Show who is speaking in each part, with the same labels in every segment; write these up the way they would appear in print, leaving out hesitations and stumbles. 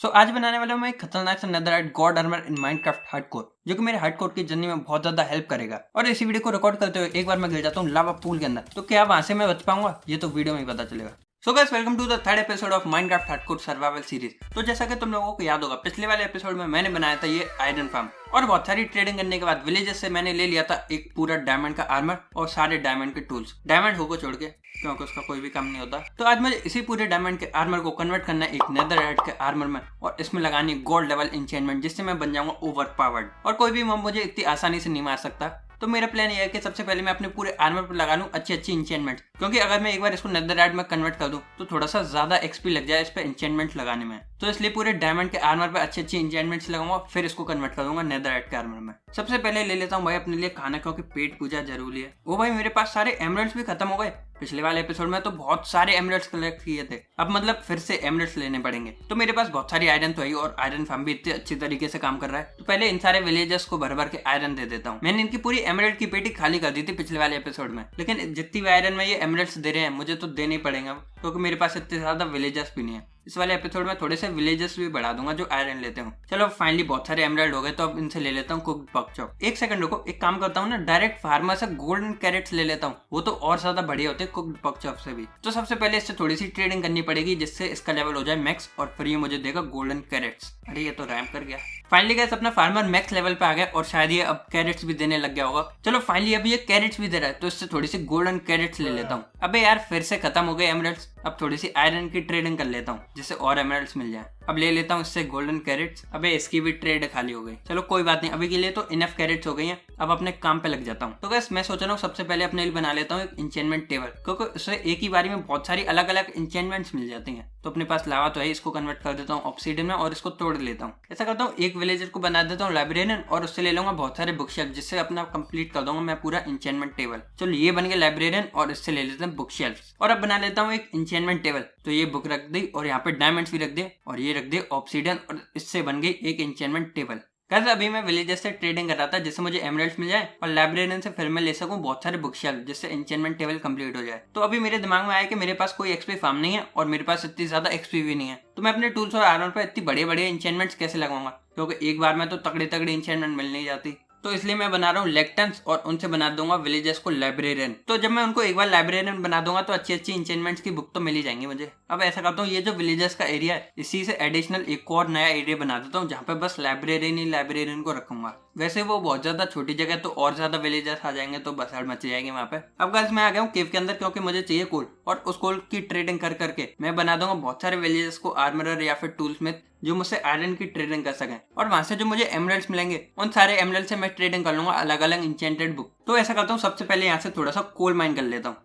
Speaker 1: आज बनाने वाला हूँ मैं एक खतरनाक सा netherite God armour in Minecraft hardcore, जो कि मेरे हार्डकोर की जर्नी में बहुत ज्यादा हेल्प करेगा। और इसी वीडियो को रिकॉर्ड करते हुए एक बार मैं गिर जाता हूँ लावा पूल के अंदर, तो क्या वहां से मैं बच पाऊंगा, ये तो वीडियो में ही पता चलेगा। So guys, welcome to the third episode of Minecraft hardcore survival series. तो जैसा कि तुम लोगों को याद होगा, पिछले वाले एपिसोड में मैंने बनाया था ये आयरन फार्म, और बहुत सारी ट्रेडिंग करने के बाद विलेजेस से मैंने ले लिया था एक पूरा डायमंड का आर्मर और सारे डायमंड के टूल्स, डायमंड हो को छोड़ के, क्योंकि उसका कोई भी काम नहीं होता। तो आज मुझे इसी पूरे डायमंड के आर्मर को कन्वर्ट करना है एक नेदरराइट के आर्मर में, और इसमें लगानी गोल्ड लेवल इंचेंटमेंट, जिससे मैं बन जाऊंगा ओवर पावर्ड और कोई भी मॉब मुझे इतनी आसानी से नहीं मार सकता। तो मेरा प्लान ये है कि सबसे पहले मैं अपने पूरे आर्मर पर लगा लूं अच्छी अच्छी इंचेंटमेंट, क्योंकि अगर मैं एक बार इसको नेदरराइट में कन्वर्ट कर दूं तो थोड़ा सा ज्यादा एक्सपी लग जाए इस पे इंचेंटमेंट लगाने में। तो इसलिए पूरे डायमंड के आर्मर पे अच्छी अच्छी इंचेंटमेंट्स लगाऊंगा, फिर इसको कन्वर्ट कर दूंगा नेदरराइट के आर्मर में। सबसे पहले ले लेता हूँ भाई अपने लिए खाना, क्योंकि पेट पूजा जरूरी है। वो भाई मेरे पास सारे एमरल्ड्स भी खत्म हो गए। पिछले वाले एपिसोड में तो बहुत सारे एमरल्ड्स कलेक्ट किए थे, अब मतलब फिर से एमरल्ड्स लेने पड़ेंगे। तो मेरे पास बहुत सारी आयरन तो है और आयरन फार्म भी इतने अच्छी तरीके से काम कर रहा है। तो पहले इन सारे विलेजर्स को भर भर के आयरन दे देता हूँ। मैंने इनकी पूरी एमरल्ड की पेटी खाली कर दी थी पिछले वाले एपिसोड में, लेकिन जितनी भी आयरन में ये एमरल्ड्स दे रहे हैं मुझे तो देने ही पड़ेगा, क्योंकि मेरे पास इतने ज्यादा विलेजर्स भी नहीं है। इस वाले एपिसोड में थोड़े से विलेजर्स भी बढ़ा दूंगा जो आयरन लेते हूँ। चलो फाइनली बहुत सारे एमरल्ड हो गए, तो अब इनसे ले लेता हूँ कुक्ड पर्क चॉप। एक सेकंड रुको, एक काम करता हूँ ना, डायरेक्ट फार्मर से गोल्डन कैरेट्स ले लेता हूँ, वो तो और ज्यादा बढ़िया होते हैं कुक्ड पर्क चॉप से भी। तो सबसे पहले इससे थोड़ी सी ट्रेडिंग करनी पड़ेगी, जिससे इसका लेवल हो जाए मैक्स, और फिर ये मुझे देगा गोल्डन कैरेट्स। अरे ये तो रैम कर गया। फाइनली गाइस, अपना फार्मर मैक्स लेवल पे आ गया और शायद ये अब कैरेट्स भी देने लग गया होगा। चलो फाइनली अब ये कैरेट्स भी दे रहा है, तो इससे थोड़ी सी गोल्डन कैरेट्स ले लेता हूँ। अबे यार, फिर से खत्म हो गए एमरल्ड्स। अब थोड़ी सी आयरन की ट्रेडिंग कर लेता हूँ, जिससे और एमरल्ड्स मिल जाए। अब ले लेता हूँ इससे गोल्डन कैरेट्स। अबे इसकी भी ट्रेड खाली हो गई। चलो कोई बात नहीं, अभी के लिए तो इनफ कैरेट्स हो गई हैं। अब अपने काम पे लग जाता हूँ। तो गाइस, मैं सोच रहा हूँ सबसे पहले अपने लिए बना लेता हूँ एक इंचेंटमेंट टेबल, क्योंकि उससे एक ही बारी में बहुत सारी अलग अलग इंचेंटमेंट्स मिल जाती हैं। तो अपने पास लावा तो है, इसको कन्वर्ट कर देता हूँ ऑब्सीडियन में और इसको तोड़ लेता हूँ। ऐसा करता हूँ, एक विलेजर को बना देता हूँ लाइब्रेरियन, और उससे ले लूंगा बहुत सारे बुक शेल्फ, जिससे अपना कंप्लीट कर दूंगा मैं पूरा इंचेंटमेंट टेबल। चलो ये बन गया लाइब्रेरियन, और इससे ले लेते हैं बुक शेल्फ। और अब बना लेता हूँ एक इंचेंटमेंट टेबल। तो ये बुक रख दी, और यहाँ पे डायमंड्स भी रख दिए, और ये रख दिए ऑब्सीडियन, और इससे बन गई एक इंचेंटमेंट टेबल। गाइस, अभी मैं विलेजर से ट्रेडिंग कर रहा था, जिससे मुझे एमरल्ड्स मिल जाए, और लाइब्रेरियन से फिर मैं ले सकूं बहुत सारे बुक शेल्फ, जिससे इंचेंटमेंट टेबल कंप्लीट हो जाए। तो अभी मेरे दिमाग में आया कि मेरे पास कोई एक्सपी फार्म नहीं है, और मेरे पास इतनी ज्यादा एक्सपी भी नहीं है। तो मैं अपने टूल्स और आर्मर पर इतनी बड़े बड़े इंचेंटमेंट्स कैसे लगाऊंगा, क्योंकि एक बार में तो तगड़ी तगड़ी इंचेंटमेंट मिल नहीं जाती। तो इसलिए मैं बना रहा हूँ लेक्टन्स, और उनसे बना दूंगा विलेजर्स को लाइब्रेरियन। तो जब मैं उनको एक बार लाइब्रेरियन बना दूंगा तो अच्छी अच्छी इंचेंटमेंट्स की बुक तो मिल ही जाएंगी मुझे। अब ऐसा करता हूँ, ये जो विलेजर्स का एरिया है, इसी से एडिशनल एक और नया एरिया बना देता हूँ, जहाँ पे बस लाइब्रेरियन को रखूंगा। वैसे वो बहुत ज्यादा छोटी जगह, तो और ज्यादा विलेजर्स आ जाएंगे तो बसाड़ मच जाएगी वहाँ पे। अब गाइस, मैं आ गया हूँ केव के अंदर, क्योंकि मुझे चाहिए कोल, और उस कोल की ट्रेडिंग कर करके मैं बना दूंगा बहुत सारे विलेजर्स को आर्मरर या फिर टूल्समिथ, जो मुझसे आयरन की ट्रेडिंग कर सकें। और वहां से जो मुझे एमरल्ड्स मिलेंगे, उन सारे एमरल्ड से मैं ट्रेडिंग कर लूंगा अलग अलग इंचेंटेड बुक। तो ऐसा करता हूँ, सबसे पहले यहाँ से थोड़ा सा कोल माइन कर लेता हूँ।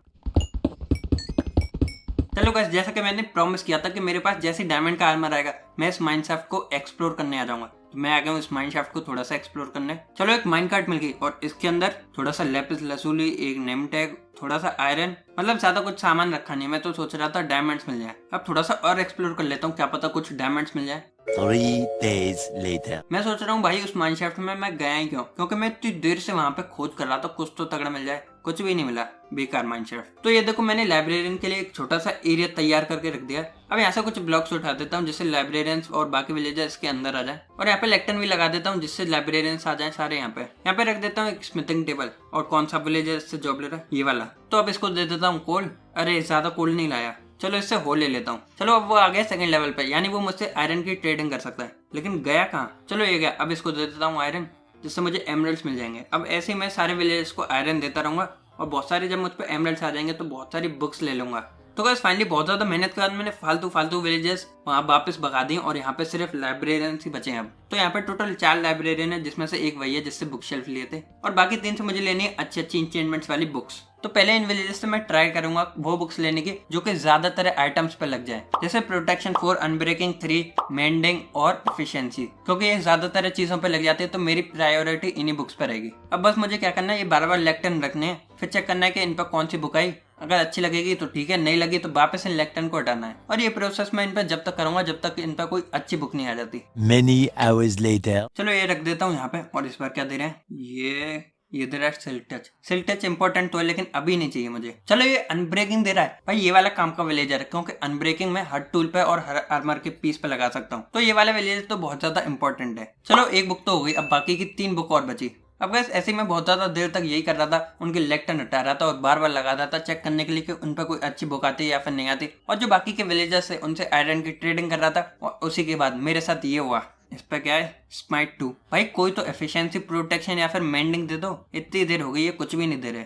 Speaker 1: चलो गाइस, जैसा कि मैंने प्रॉमिस किया था कि मेरे पास जैसे डायमंड का आर्मर आएगा, मैं इस माइनशाफ्ट को एक्सप्लोर करने आ जाऊंगा। तो मैं आ गया हूँ इस माइनशाफ्ट को थोड़ा सा एक्सप्लोर करने। चलो एक माइन कार्ट मिल गई, और इसके अंदर थोड़ा सा लेपिस लसूली, एक नेम टैग, थोड़ा सा आयरन, मतलब ज्यादा कुछ सामान रखा नहीं। मैं तो सोच रहा था डायमंड्स मिल जाए। अब थोड़ा सा और एक्सप्लोर कर लेता हूँ, क्या पता कुछ डायमंड्स मिल जाए।
Speaker 2: 3 days later.
Speaker 1: मैं सोच रहा हूँ भाई, उस माइनशाफ्ट में मैं गया ही क्यों, क्योंकि मैं इतनी देर से वहां पे खोज कर रहा था, कुछ तो तगड़ा मिल जाए। कुछ भी नहीं मिला, बेकार माइनशाफ्ट। तो ये देखो, मैंने लाइब्रेरियन के लिए एक छोटा सा एरिया तैयार करके रख दिया। अब यहाँ से कुछ ब्लॉक्स उठा देता हूँ, जिससे लाइब्रेरियंस और बाकी विलेजर्स के अंदर आ जाए, और यहाँ पे लेक्टन भी लगा देता हूँ, जिससे लाइब्रेरियंस आ जाए सारे। यहाँ पे रख देता हूँ एक स्मिथिंग टेबल। और कौन सा विलेजर से जॉब ले रहा है, ये वाला। तो अब इसको दे देता हूँ कोल। अरे ज्यादा कोल नहीं लाया, चलो इससे हो ले लेता हूँ। चलो अब वो आ गया सेकंड लेवल पे, यानी वो मुझसे आयरन की ट्रेडिंग कर सकता है। लेकिन गया कहाँ, चलो ये गया। अब इसको दे देता हूँ आयरन, जिससे मुझे एमरल्ड्स मिल जाएंगे। अब ऐसे ही मैं सारे विलेजर्स को आयरन देता रहूंगा, और बहुत सारे जब मुझ पर एमरल्ड्स आ जाएंगे तो बहुत सारी बुक्स ले लूंगा। तो गाइस, फाइनली बहुत ज्यादा मेहनत के बाद मैंने फालतू विलेजर्स वहाँ वापस भगा दिए, और यहाँ पे सिर्फ लाइब्रेरियन ही बचे हैं अब। तो यहाँ पे टोटल 4 लाइब्रेरियन है, जिसमें से एक वही है जिससे बुक शेल्फ लिए थे, और बाकी 3 से मुझे लेनी है अच्छी अच्छी इंचेंटमेंट्स वाली बुक्स। तो पहले इन विलेजेस से मैं ट्राई करूंगा वो बुक्स लेने की जो कि ज्यादातर आइटम्स पे लग जाए, जैसे प्रोटेक्शन 4, अनब्रेकिंग 3, मेंडिंग और एफिशिएंसी, क्योंकि ये ज्यादातर चीजों पे लग जाती है। तो मेरी प्रायोरिटी इन्हीं बुक्स पर रहेगी। अब बस मुझे क्या करना है, ये बार-बार लेक्टन रखने हैं, फिर चेक करना है कि इन पर कौन सी बुक आई। अगर अच्छी लगेगी तो ठीक है, नहीं लगी तो वापस इन लेक्टन को हटाना है। और ये प्रोसेस मैं इन पर जब तक करूंगा जब तक इन पर कोई अच्छी बुक नहीं आ जाती।
Speaker 2: Many hours later.
Speaker 1: चलो ये रख देता हूँ यहाँ पे, और इस बार क्या दे रहे हैं, ये ये दे रहा है silk touch. Silk touch important तो है लेकिन अभी नहीं चाहिए मुझे। चलो ये अनब्रेकिंग दे रहा है भाई, ये वाला काम का विलेजर है क्योंकि अनब्रेकिंग में हर टूल पे और हर आर्मर के पीस पे लगा सकता हूँ, तो ये वाला विलेजर तो बहुत ज्यादा इंपॉर्टेंट है। चलो एक बुक तो हो गई, अब बाकी की 3 बुक और बची। अब गैस ऐसे ही मैं बहुत ज्यादा देर तक यही कर रहा था, उनकी लेक्टन हटा रहा था और बार बार लगा रहा था चेक करने के लिए कि उन पर कोई अच्छी बुक आती है या फिर नहीं आती। और जो बाकी के विलेजर्स है उनसे आयरन की ट्रेडिंग कर रहा था और उसी के बाद मेरे साथ ये हुआ। इस पर क्या है, स्माइट 2। भाई कोई तो एफिशिएंसी, प्रोटेक्शन या फिर मेंडिंग दे दो, इतनी देर हो गई है कुछ भी नहीं दे रहे।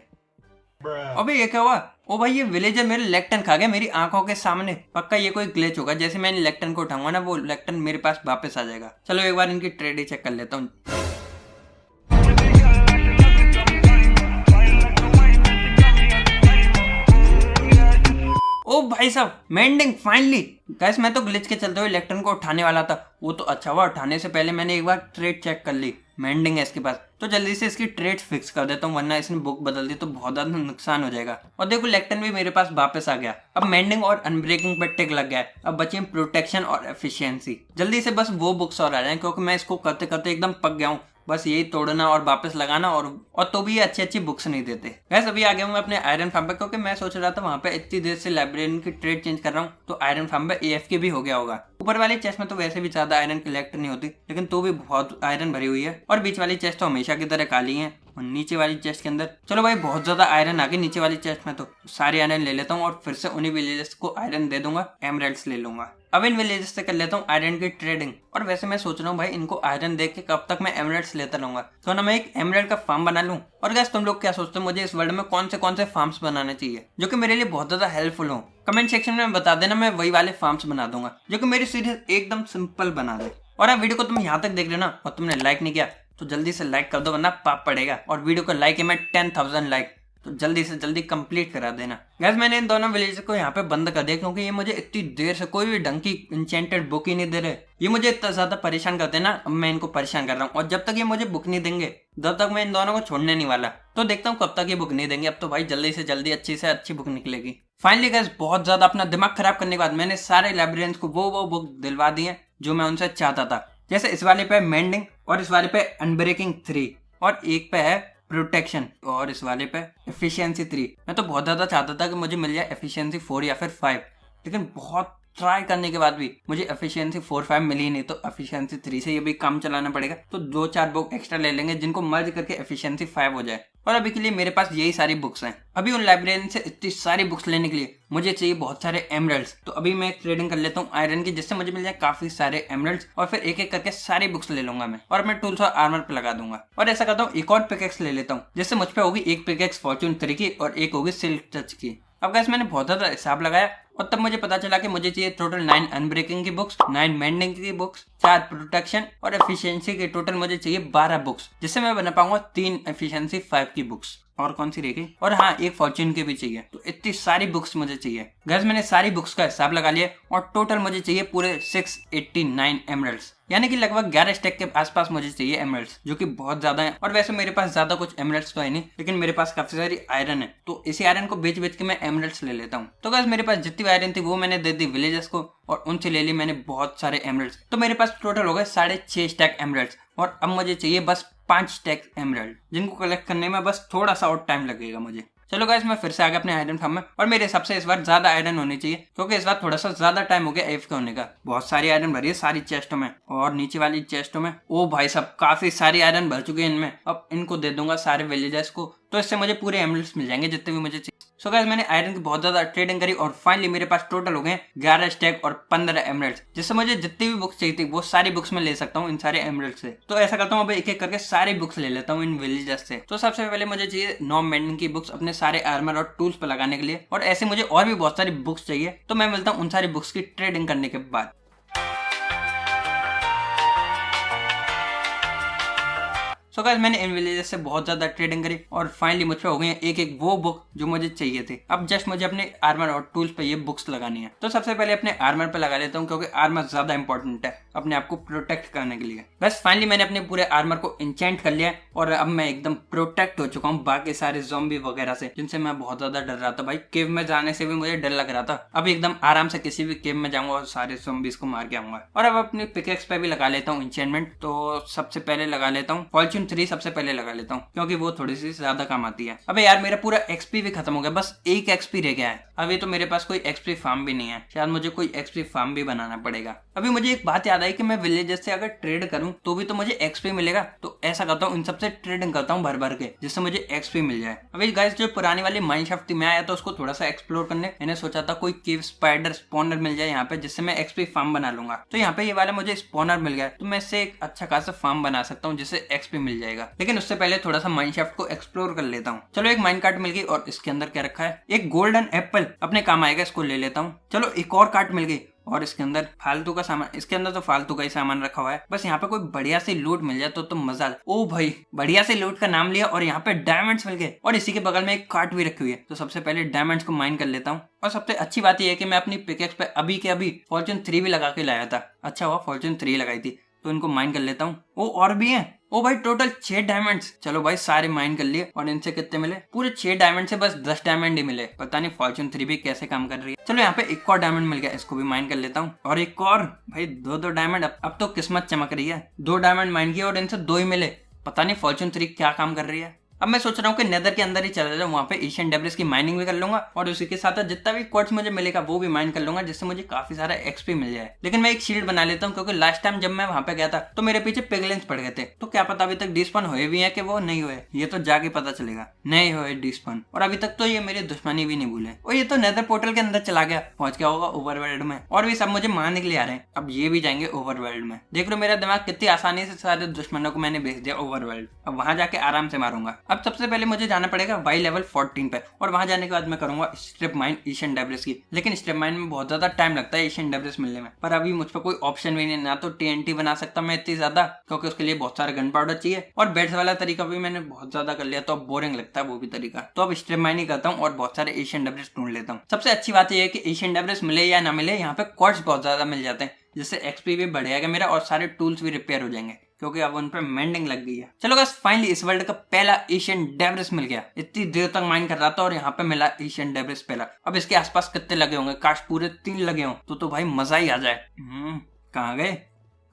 Speaker 1: अबे ये क्या हुआ? ओ भाई ये विलेजर मेरे लेक्टन खा गया मेरी आंखों के सामने। पक्का ये कोई ग्लिच होगा, जैसे मैंने लेक्टन को उठाऊंगा ना वो लेक्टन मेरे पास वापस आ जाएगा। चलो एक बार इनकी ट्रेड ही चेक कर लेता हूँ। ओ भाई साहब मेंडिंग फाइनली। गैस मैं तो ग्लिच के चलते हुए लेक्टन को उठाने वाला था, वो तो अच्छा हुआ उठाने से पहले मैंने एक बार ट्रेड चेक कर ली। मेंडिंग है इसके पास, तो जल्दी से इसकी ट्रेड फिक्स कर देता हूँ वरना इसने बुक बदल दी तो बहुत ज्यादा नुकसान हो जाएगा। और देखो लेक्टन भी मेरे पास वापस आ गया। अब मेंडिंग और अनब्रेकिंग पर टिक लग गया है, अब बची प्रोटेक्शन और एफिशिएंसी। जल्दी से बस वो बुक्स और आ जाए क्योंकि मैं इसको करते करते एकदम पक गया हूँ। बस यही तोड़ना और वापस लगाना और तो भी ये अच्छी अच्छी बुक्स नहीं देते। गैस अभी आ गया हूँ अपने आयरन फार्म पे क्योंकि मैं सोच रहा था वहां पे इतनी देर से लाइब्रेरियन की ट्रेड चेंज कर रहा हूँ तो आयरन फार्म पे AFK भी हो गया होगा। ऊपर वाली चेस्ट में तो वैसे भी ज्यादा आयरन कलेक्ट नहीं होती लेकिन तो भी बहुत आयरन भरी हुई है। और बीच वाली चेस्ट तो हमेशा की तरह खाली है और नीचे वाली चेस्ट के अंदर चलो भाई बहुत ज्यादा आयरन आ गई नीचे वाली चेस्ट में, तो सारे आयरन ले लेता हूँ और फिर से उन्हीं विलेजर्स को आयरन दे दूंगा, एमराल्ड्स ले लूंगा। अब इन विलेजर्स से कर लेता हूँ आयरन की ट्रेडिंग। और वैसे मैं सोच रहा हूँ भाई इनको आयरन देख के कब तक मैं एमराल्ड्स लेता रहूंगा, तो ना मैं एक एमराल्ड का फार्म बना लूँ। और गैस तुम लोग क्या सोचते हो मुझे इस वर्ल्ड में कौन से फार्म्स बनाने चाहिए जो कि मेरे लिए बहुत ज्यादा हेल्पफुल हो? कमेंट सेक्शन में बता देना, मैं वही वाले फार्म्स बना दूंगा जो कि मेरी सीरीज एकदम सिंपल बना दे। और अब वीडियो को तुम यहाँ तक देख रहे हो ना और तुमने लाइक नहीं किया तो जल्दी से लाइक कर दो वरना पाप पड़ेगा। और वीडियो को लाइक है मैं 10,000 लाइक, तो जल्दी से जल्दी कंप्लीट करा देना। गैस मैंने इन दोनों विलेजर्स को यहाँ पे बंद कर दिया क्योंकि ये मुझे इतनी देर से कोई भी ढंग की इंचेंटेड बुक ही नहीं दे रहे। ये मुझे इतना ज्यादा परेशान करते हैं ना, अब मैं इनको परेशान कर रहा हूँ और जब तक ये मुझे बुक नहीं देंगे तब तक मैं इन दोनों को छोड़ने नहीं वाला। तो देखता हूँ कब तक ये बुक नहीं देंगे। अब तो भाई जल्दी से जल्दी अच्छी से अच्छी बुक निकलेगी। फाइनली गैस बहुत ज्यादा अपना दिमाग खराब करने के बाद मैंने सारे लाइब्रेरियंस को वो बुक दिलवा दी है जो मैं उनसे चाहता था। जैसे इस वाले पे मेंडिंग और इस वाले पे अनब्रेकिंग 3 और एक पे है प्रोटेक्शन और इस वाले पे एफिशिएंसी 3। मैं तो बहुत ज्यादा चाहता था कि मुझे मिल जाए एफिशिएंसी 4 या फिर 5, लेकिन बहुत ट्राई करने के बाद भी मुझे एफिशिएंसी 4-5 मिली नहीं, तो एफिशिएंसी 3 से ये भी काम चलाना पड़ेगा। तो 2-4 बुक एक्स्ट्रा ले लेंगे जिनको मर्ज करके एफिशिएंसी 5 हो जाए। और अभी के लिए मेरे पास यही सारी बुक्स हैं। अभी उन लाइब्रेरियन से इतनी सारी बुक्स लेने के लिए मुझे चाहिए बहुत सारे एमराल्ड्स। तो अभी मैं ट्रेडिंग कर लेता हूँ आयरन की जिससे मुझे मिल जाए काफी सारे एमराल्ड्स और फिर एक एक करके सारी बुक्स ले लूंगा मैं और अपने टूल्स और आर्मर पे लगा दूंगा। और ऐसा करता हूँ एक और पिकेक्स ले लेता हूँ जिससे मुझ पे होगी एक पिकेक्स फॉर्च्यून 3 की और एक होगी सिल्क टच की। अब गैस मैंने बहुत ज्यादा हिसाब लगाया और तब मुझे पता चला कि मुझे चाहिए टोटल 9 अनब्रेकिंग की बुक्स, 9 मेंडिंग की बुक्स, 4 प्रोटेक्शन और एफिशिएंसी के टोटल मुझे चाहिए 12 बुक्स जिससे मैं बना पाऊंगा 3 एफिशिएंसी 5 की बुक्स। और कौन सी रह गई, और हाँ एक फॉर्च्यून की भी चाहिए। तो इतनी सारी बुक्स मुझे चाहिए। गैस मैंने सारी बुक्स का हिसाब लगा लिया और टोटल मुझे चाहिए पूरे 689 एमराल्ड्स, यानी कि लगभग 11 स्टैक के आसपास मुझे चाहिए एमराल्ड्स, जो कि बहुत ज्यादा है। और वैसे मेरे पास ज्यादा कुछ एमराल्ड्स तो है नहीं, लेकिन मेरे पास काफी सारी आयरन है, तो इसी आयरन को बेच बेच के मैं एमराल्ड्स ले लेता हूँ। तो गैस मेरे पास जितनी आयरन थी वो मैंने दे दी विलेजर्स को और उनसे ले ली मैंने बहुत सारे एमराल्ड्स। तो मेरे पास टोटल हो गए 6.5 स्टैक एमराल्ड्स और अब मुझे चाहिए बस 5 स्टैक एमराल्ड जिनको कलेक्ट करने में बस थोड़ा सा और टाइम लगेगा मुझे। चलो गाइस मैं फिर से आ गया अपने आयरन फार्म में और मेरे हिसाब से इस बार ज्यादा आयरन होनी चाहिए क्योंकि इस बार थोड़ा सा ज्यादा टाइम हो गया AFK होने का। बहुत सारी आयरन भरी है सारी चेस्टों में और नीचे वाली चेस्टों में। ओ भाई साहब काफी सारी आयरन भर चुकी है इनमें। अब इनको दे दूंगा सारे विलेजर्स को तो इससे मुझे पूरे एमराल्ड्स मिल जाएंगे जितने भी मुझे चाहिए। सो गाइस मैंने आयरन की बहुत ज्यादा ट्रेडिंग करी और फाइनली मेरे पास टोटल हो गए 11 स्टैक और 15 एमराल्ड्स, जिससे मुझे जितनी भी बुक्स चाहिए थी वो सारी बुक्स में ले सकता हूँ इन सारे एमराल्ड से। तो ऐसा करता हूँ अब एक एक करके सारी बुक्स ले लेता हूँ इन विलेजर्स से। तो सबसे पहले मुझे चाहिए 9 मेंडिंग की बुक्स अपने सारे आर्मर और टूल्स पर लगाने के लिए, और ऐसे मुझे और भी बहुत सारी बुक्स चाहिए। तो मैं मिलता हूँ उन सारी बुक्स की ट्रेडिंग करने के बाद। सो गाइस मैंने इन विलेजर्स से बहुत ज्यादा ट्रेडिंग करी और फाइनली मुझ पे हो गई एक एक वो बुक जो मुझे चाहिए थी। अब जस्ट मुझे अपने आर्मर और टूल्स पे ये बुक्स लगानी है। तो सबसे पहले अपने आर्मर पे लगा लेता हूँ क्योंकि आर्मर ज्यादा इंपॉर्टेंट है। अपने आप को प्रोटेक्ट करने के लिए। बस फाइनली मैंने अपने पूरे आर्मर को इंचेंट कर लिया और अब मैं एकदम प्रोटेक्ट हो चुका हूँ बाकी सारे ज़ॉम्बी वगैरह से, जिनसे मैं बहुत ज्यादा डर रहा था भाई। केव में जाने से भी मुझे डर लग रहा था। अब एकदम आराम से किसी भी केव में जाऊंगा और सारे ज़ॉम्बीज को मार के आऊंगा। और अब अपनी पिकेक्स पे भी लगा लेता हूँ इंचेंटमेंट। तो सबसे पहले लगा लेता हूँ फॉर्च्यून 3, सबसे पहले लगा लेता हूँ क्योंकि वो थोड़ी सी ज्यादा काम आती है। अबे यार मेरा पूरा एक्सपी भी खत्म हो गया, बस एक एक्सपी रह गया है। अभी तो मेरे पास कोई एक्सपी फार्म भी नहीं है, शायद मुझे कोई एक्सपी फार्म भी बनाना पड़ेगा। अभी मुझे एक बात याद आई कि मैं विलेजर्स से अगर ट्रेड करूं तो भी तो मुझे एक्सपी मिलेगा। तो ऐसा करता हूँ इन सबसे ट्रेडिंग करता हूँ भर भर के, जिससे मुझे एक्सपी मिल जाए। अभी गाइस जो पुरानी वाली माइनक्राफ्ट थी मैं आया था उसको थोड़ा सा एक्सप्लोर करने। मैंने सोचा था कोई केव स्पाइडर स्पॉनर मिल जाए यहाँ पे, जिससे मैं एक्सपी फार्म बना लूंगा। तो यहाँ पे ये वाला मुझे स्पॉनर मिल गया, तो मैं इससे एक अच्छा खासा फार्म बना सकता हूँ जिससे एक्सपी मिल जाएगा। लेकिन उससे पहले थोड़ा सा माइनक्राफ्ट को एक्सप्लोर कर लेता हूँ। चलो एक माइन कार्ट मिल गई और इसके अंदर क्या रखा है, एक गोल्डन एप्पल अपने काम आएगा, इसको ले लेता हूँ। चलो एक और कार्ट मिल गई और इसके अंदर फालतू का सामान, इसके अंदर तो फालतू का ही सामान रखा हुआ है। बस यहाँ पे कोई बढ़िया सी लूट मिल जाए तो मजा। ओ भाई बढ़िया सी लूट का नाम लिया और यहाँ पे डायमंड्स मिल गए और इसी के बगल में एक कार्ट भी रखी हुई है। तो सबसे पहले डायमंड्स को माइन कर लेता हूँ। और सबसे अच्छी बात यह है कि मैं अपनी पिकेक्स पे अभी के अभी फॉर्च्यून 3 भी लगा के लाया था। अच्छा हुआ फॉर्च्यून 3 लगाई थी। तो इनको माइन कर लेता हूँ। वो और भी है। ओ भाई टोटल 6 डायमंड्स। चलो भाई सारे माइन कर लिए। और इनसे कितने मिले, पूरे 6 डायमंड से बस 10 डायमंड ही मिले। पता नहीं फॉर्च्यून 3 भी कैसे काम कर रही है। चलो यहाँ पे एक और डायमंड मिल गया, इसको भी माइन कर लेता हूँ। और एक और भाई 2 डायमंड। अब तो किस्मत चमक रही है। 2 डायमंड माइन किए और इनसे 2 ही मिले। पता नहीं फॉर्च्यून 3 क्या काम कर रही है। अब मैं सोच रहा हूँ कि नेदर के अंदर ही चला जाऊँ, वहाँ पे एशियन डेब्रिस की माइनिंग भी कर लूंगा और उसी के साथ जितना भी क्वार्ट्ज मुझे मिलेगा वो भी माइन कर लूंगा, जिससे मुझे काफी सारा एक्सपी मिल जाए। लेकिन मैं एक शील्ड बना लेता हूँ क्योंकि लास्ट टाइम जब मैं वहाँ पे गया था तो मेरे पीछे पिगलिन्स पड़ गए थे। तो क्या पता अभी तक डिस्पन हुए भी है कि वो नहीं हुए, ये तो जाके पता चलेगा। नहीं हुए डिस्पन, और अभी तक तो ये मेरी दुश्मनी भी नहीं भूले। और ये तो नेदर पोर्टल के अंदर चला गया, पहुंच गया होगा ओवरवर्ल्ड में। और भी सब मुझे मारने के लिए आ रहे हैं। अब ये भी जाएंगे ओवरवर्ल्ड में। देख लो मेरा दिमाग कितनी आसानी से सारे दुश्मनों को मैंने भेज दिया ओवरवर्ल्ड। अब वहां जाके आराम से मारूंगा। अब सबसे पहले मुझे जाना पड़ेगा वाई लेवल 14 पे और वहां जाने के बाद मैं करूंगा स्ट्रिप माइन एशियन डेब्रिस की। लेकिन स्ट्रिप माइन में बहुत ज्यादा टाइम लगता है एशियन डेब्रिस मिलने में। पर अभी मुझ पर कोई ऑप्शन भी नहीं, ना तो TNT बना सकता मैं इतनी ज्यादा, क्योंकि उसके लिए बहुत सारा गन पाउडर चाहिए। और बेड्स वाला तरीका भी मैंने बहुत ज्यादा कर लिया तो अब बोरिंग लगता है वो भी तरीका। तो अब स्ट्रिप माइन ही करता हूँ और बहुत सारे एशियन डेब्रिस ढूंढ लेता हूँ। सबसे अच्छी बात यह है कि एशियन डेब्रिस मिले या ना मिले, यहाँ पे क्वार्ट्ज बहुत ज्यादा मिल जाते हैं, जिससे एक्सपी भी बढ़ेगा मेरा और सारे टूल्स भी रिपेयर हो जाएंगे क्योंकि अब उन पर मेंडिंग लग गई है। चलो गाइस फाइनली इस वर्ल्ड का पहला एशियन डेब्रिस मिल गया। इतनी देर तक माइन कर रहा था और यहाँ पे मिला एशियन डेब्रिस पहला। अब इसके आसपास कितने लगे होंगे, काश पूरे 3 लगे हों तो भाई मजा ही आ जाए। कहाँ गए,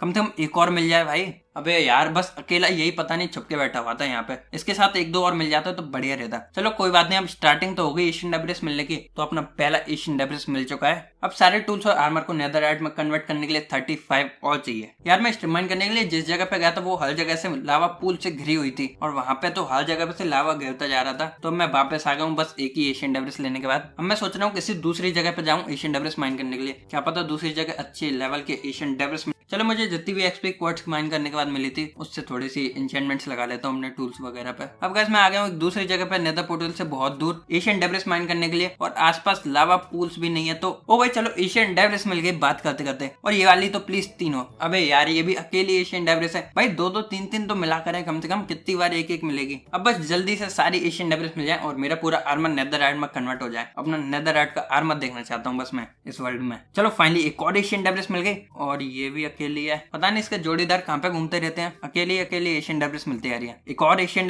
Speaker 1: कम से कम एक और मिल जाए भाई। अबे यार बस अकेला यही पता नहीं छुप के बैठा हुआ था यहाँ पे। इसके साथ 1-2 और मिल जाता तो बढ़िया रहता। चलो कोई बात नहीं, अब स्टार्टिंग तो हो गई एशियन डेब्रिस मिलने की। तो अपना पहला एशियन डेब्रिस मिल चुका है। अब सारे टूल्स और आर्मर को नेदरराइट में कन्वर्ट करने के लिए 35 और चाहिए। यार मैं स्ट्रीमलाइन करने के लिए जिस जगह पे गया था वो हर जगह से लावा पूल से घिरी हुई थी और वहां पे तो हर जगह पे से लावा गिरता जा रहा था। तो मैं वापस आ गया हूँ बस एक ही एशियन डेब्रिस लेने के बाद। अब मैं सोच रहा हूँ किसी दूसरी जगह पे जाऊँ एशियन डेब्रिस माइन करने के लिए। क्या पता दूसरी जगह अच्छे लेवल के एशियन डेब्रिस। चलो मुझे जितनी भी एक्सपी क्वार्ट्ज माइन करने के बाद मिली थी उससे थोड़ी सी एन्चेंटमेंट्स लगा लेता हूँ अपने टूल्स वगैरह पे। अब गाइस मैं आ गया हूँ एक दूसरी जगह पे नेदर पोर्टल से बहुत दूर एशियन डेब्रिस माइन करने के लिए और आसपास लावा पूल्स भी नहीं है। तो ओ भाई चलो एशियन डेब्रिस मिल गई बात करते करते। और ये वाली तो प्लीज 3 हो। अबे यार ये भी अकेली एशियन डेब्रिस है भाई, 2-2 3-3 तो मिला करें कम से कम, कितनी बार एक मिलेगी। अब बस जल्दी से सारी एशियन डेब्रिस मिल जाए और मेरा पूरा आर्मर नेदरराइट में कन्वर्ट हो जाए। अपना नेदरराइट का आर्मर देखना चाहता हूँ बस मैं इस वर्ल्ड में। चलो फाइनली एक और एशियन डेब्रिस मिल गई और ये भी अकेली है। पता नहीं इसके जोड़ीदार कहाँ पे घूमते रहते हैं, अकेली एशियन डेब्रिस मिलती आ रही है। एक और एशियन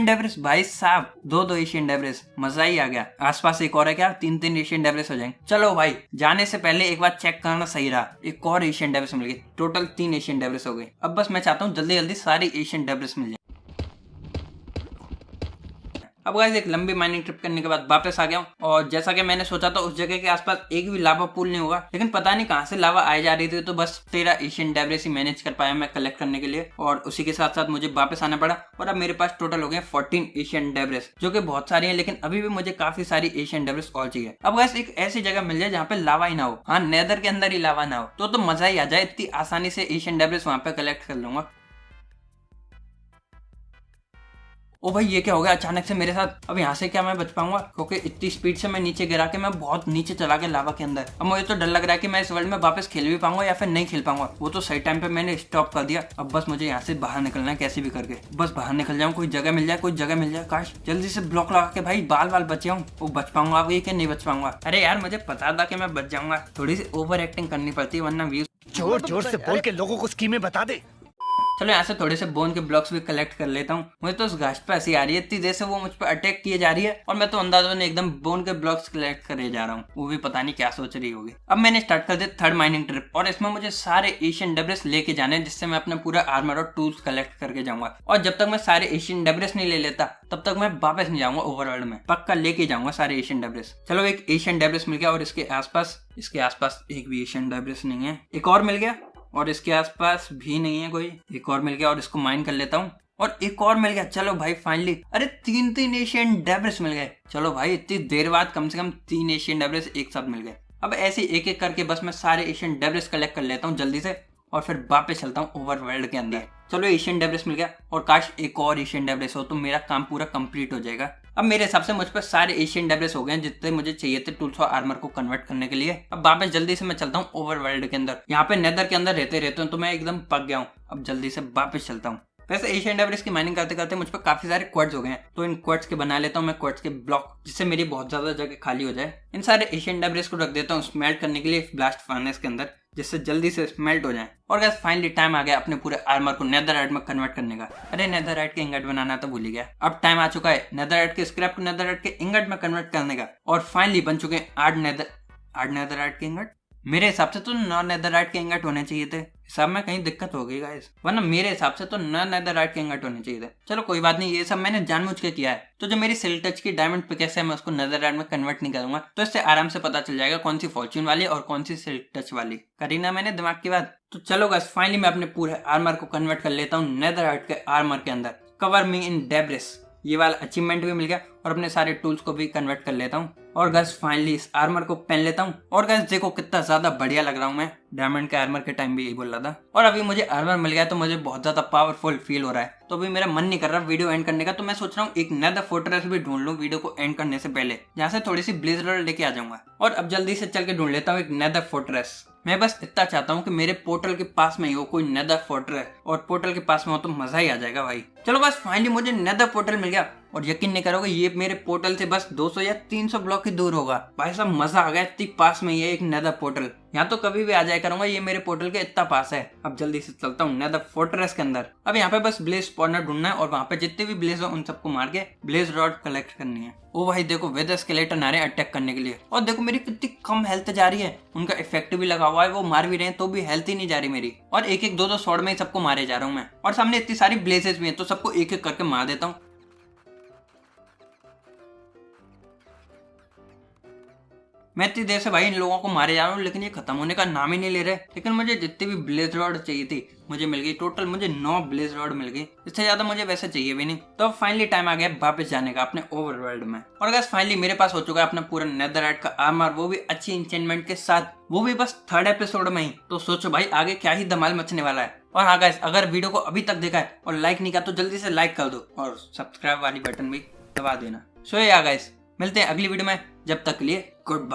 Speaker 1: डेब्रिस भाई साहब, 2 एशियन डेब्रिस, मजा ही आ गया। आसपास एक और है क्या, 3 एशियन डेब्रिस हो जाएंगे। चलो भाई जाने से पहले एक बार चेक करना सही रहा। एक और एशियन डेब्रिस मिल गई, टोटल 3 एशियन डेब्रिस हो गई। अब बस मैं चाहता हूँ जल्दी जल्दी सारी एशियन डेब्रिस मिल जाए। अब गाइस एक लंबी माइनिंग ट्रिप करने के बाद वापस आ गया हूँ और जैसा कि मैंने सोचा था उस जगह के आसपास एक भी लावा पूल नहीं होगा, लेकिन पता नहीं कहाँ से लावा आई जा रही थी। तो बस 13 एशियन डेब्रिस ही मैनेज कर पाया मैं कलेक्ट करने के लिए और उसी के साथ साथ मुझे वापस आना पड़ा। और अब मेरे पास टोटल हो गए 14 एशियन डेब्रिस, जो कि बहुत सारी है, लेकिन अभी भी मुझे काफी सारी एशियन डेब्रिस और चाहिए। अब गाइस एक ऐसी जगह मिल जाए जहाँ पे लावा ही ना हो, हाँ नेदर के अंदर ही लावा ना हो, तो मजा ही आ जाए। इतनी आसानी से एशियन डेब्रिस वहां पे कलेक्ट कर लूंगा। ओ भाई ये क्या हो गया अचानक से मेरे साथ। अब यहाँ से क्या मैं बच पाऊंगा, क्योंकि इतनी स्पीड से मैं नीचे गिरा के मैं बहुत नीचे चला गया लावा के अंदर। अब मुझे तो डर लग रहा है कि मैं इस वर्ल्ड में वापस खेल भी पाऊंगा या फिर नहीं खेल पाऊंगा। वो तो सही टाइम पे मैंने स्टॉप कर दिया। अब बस मुझे यहाँ से बाहर निकलना है कैसे भी करके, बस बाहर निकल जाऊँ, कोई जगह मिल जाए। काश जल्दी से ब्लॉक लगा के भाई बाल बच जाऊँ। वो बच पाऊंगा अब ये कि नहीं बच पाऊंगा। अरे यार मुझे पता था कि मैं बच जाऊंगा, थोड़ी सी ओवर एक्टिंग करनी पड़ती है वरना व्यूज
Speaker 3: जोर जोर से बोल के लोगों को स्कीमें बता दे।
Speaker 1: चलो यहाँ से थोड़े से बोन के ब्लॉक्स भी कलेक्ट कर लेता हूँ। मुझे तो उस घास पे हंसी आ रही है, इतनी देर से वो मुझ पर अटैक किए जा रही है और मैं तो अंदाजों ने एकदम बोन के ब्लॉक्स कलेक्ट करे जा रहा हूँ। वो भी पता नहीं क्या सोच रही होगी। अब मैंने स्टार्ट कर दिया थर्ड माइनिंग ट्रिप और इसमें मुझे सारे एशियन डेब्रिस लेके जाने हैं, जिससे मैं अपना पूरा आर्मर और टूल्स कलेक्ट करके जाऊंगा। और जब तक मैं सारे एशियन डेब्रिस नहीं ले लेता तब तक मैं वापस नहीं जाऊंगा ओवरवर्ल्ड में। पक्का लेके जाऊंगा सारे एशियन डेब्रिस। चलो एक एशियन डेब्रिस मिल गया और इसके आसपास एक भी एशियन डेब्रिस नहीं है। एक और मिल गया और इसके आसपास भी नहीं है कोई। एक और मिल गया और इसको माइन कर लेता हूँ और एक और मिल गया। चलो भाई फाइनली, अरे तीन एशियन डेब्रिस मिल गए। चलो भाई इतनी देर बाद कम से कम 3 एशियन डेब्रिस एक साथ मिल गए। अब ऐसे एक एक करके बस मैं सारे एशियन डेब्रिस कलेक्ट कर लेता हूँ जल्दी से और फिर वापस चलता हूँ ओवरवर्ल्ड के अंदर। चलो एशियन डेब्रिस मिल गया और काश एक और एशियन डेब्रिस हो तो मेरा काम पूरा कंप्लीट हो जाएगा। अब मेरे हिसाब से मुझ पर सारे एशियन डेब्रिस हो गए जितने मुझे चाहिए थे टूल्स और आर्मर को कन्वर्ट करने के लिए। अब वापस जल्दी से मैं चलता हूँ ओवरवर्ल्ड के अंदर। यहाँ पे नेदर के अंदर रहते तो मैं एकदम पक गया हूँ। अब जल्दी से वापस चलता हूँ। वैसे एशियन डेब्रिस की माइनिंग करते करते मुझ पर काफी सारे क्वार्ट्ज हो गए हैं, तो इन क्वार्ट्ज के बना लेता हूँ मैं क्वार्ट्ज के ब्लॉक, जिससे मेरी बहुत ज्यादा जगह खाली हो जाए। इन सारे एशियन डेब्रिस को रख देता हूँ स्मेल्ट करने के लिए ब्लास्ट फर्नेस के अंदर, जिससे जल्दी से स्मेल्ट हो जाए। और गाइस फाइनली टाइम आ गया अपने पूरे आर्मर को नेदरराइट में कन्वर्ट करने का। अरे नेदरराइट के इंगट बनाना तो भूल ही गया। अब टाइम आ चुका है नेदरराइट के स्क्रैप को नेदरराइट के इंगट में कन्वर्ट करने का। और फाइनली बन चुके हैं 8 नेदरराइट के इंगट। मेरे हिसाब से तो 9 नेदरराइट के इंगट होने चाहिए थे। हिसाब में कहीं दिक्कत हो गई गाइस, वरना मेरे हिसाब से तो 9 नेदरराइट के इंगट होने चाहिए थे। चलो कोई बात नहीं, ये सब मैंने जानबूझ के किया है। तो जो मेरी सिल्क टच की डायमंड पिकेक्स है मैं उसको नेदरराइट में कन्वर्ट नहीं करूंगा, तो इससे आराम से पता चल जाएगा कौन सी फॉर्च्यून वाली और कौन सी सिल्क टच वाली। करी ना मैंने दिमाग की बात। तो चलो गाइस फाइनली मैं अपने पूरे आर्मर को कन्वर्ट कर लेता हूँ नेदरराइट के आर्मर के अंदर। कवर मी इन डेब्रिस, ये वाला अचीवमेंट भी मिल गया और अपने सारे टूल्स को भी कन्वर्ट कर लेता हूँ। और गाइस फाइनली इस आर्मर को पहन लेता हूँ। और गाइस देखो कितना ज्यादा बढ़िया लग रहा हूँ मैं। डायमंड के आर्मर के टाइम भी यही बोल रहा था। और अभी मुझे आर्मर मिल गया तो मुझे बहुत ज्यादा पावरफुल फील हो रहा है। तो अभी मेरा मन नहीं कर रहा वीडियो एंड करने का, तो मैं सोच रहा हूँ एक नेदर फोर्ट्रेस भी ढूंढ लूँ वीडियो को एंड करने से पहले, जहाँ से थोड़ी सी ब्लेज रॉड लेके आ जाऊंगा। और अब जल्दी से चल के ढूंढ लेता हूँ एक नेदर फोर्ट्रेस। मैं बस इतना चाहता हूँ कि मेरे पोर्टल के पास में ही हो कोई नेदर फोर्ट्रेस, और पोर्टल के पास में हो तो मजा ही आ जाएगा भाई। चलो बस फाइनली मुझे नेदर पोर्टल मिल गया और यकीन नहीं करोगे ये मेरे पोर्टल से बस 200 या 300 ब्लॉक ही दूर होगा। भाई साहब मजा आ गया, इतनी पास में ही है एक नेदर पोर्टल। यहाँ तो कभी भी आ जाया करूंगा, ये मेरे पोर्टल के इतना पास है। अब जल्दी से चलता हूँ नेदर फोर्ट्रेस के अंदर। अब यहाँ पे बस ब्लेज स्पॉनर ढूंढना है और वहाँ पे जितने भी ब्लेज हो उन सबको मार के ब्लेज रॉड कलेक्ट करनी है। ओ भाई देखो वेदर स्केलेटन आ रहे हैं अटैक करने के लिए, और देखो मेरी कितनी कम हेल्थ जा रही है। उनका इफेक्ट भी लगा हुआ है, वो मार भी रहे हैं तो भी हेल्थ ही नहीं जा रही मेरी। और एक एक दो शॉट में ही सबको मारे जा रहा हूँ मैं। और सामने इतनी सारी ब्लेजेस भी हैं तो सबको एक एक करके मार देता हूँ। मैं इतनी देर से भाई इन लोगों को मारे जा रहा हूँ लेकिन ये खत्म होने का नाम ही नहीं ले रहे। लेकिन मुझे जितनी भी ब्लेज रॉड चाहिए थी मुझे मिल गई। टोटल मुझे 9 ब्लेज रॉड मिल गई, इससे ज्यादा मुझे वैसे चाहिए भी नहीं। तो अब फाइनली टाइम आ गया वापस जाने का अपने ओवरवर्ल्ड में। और गाइस फाइनली मेरे पास हो चुका है अपना पूरा नेदरराइट का आर्मर, वो भी अच्छी इंचेंटमेंट के साथ, वो भी बस 3rd एपिसोड में ही। तो सोचो भाई आगे क्या ही धमाल मचने वाला है। और हाँ गाइस अगर वीडियो को अभी तक देखा है और लाइक नहीं किया तो जल्दी से लाइक कर दो और सब्सक्राइब वाली बटन भी दबा देना। सो या गाइस मिलते हैं अगली वीडियो में, जब तक के लिए गुड बाय।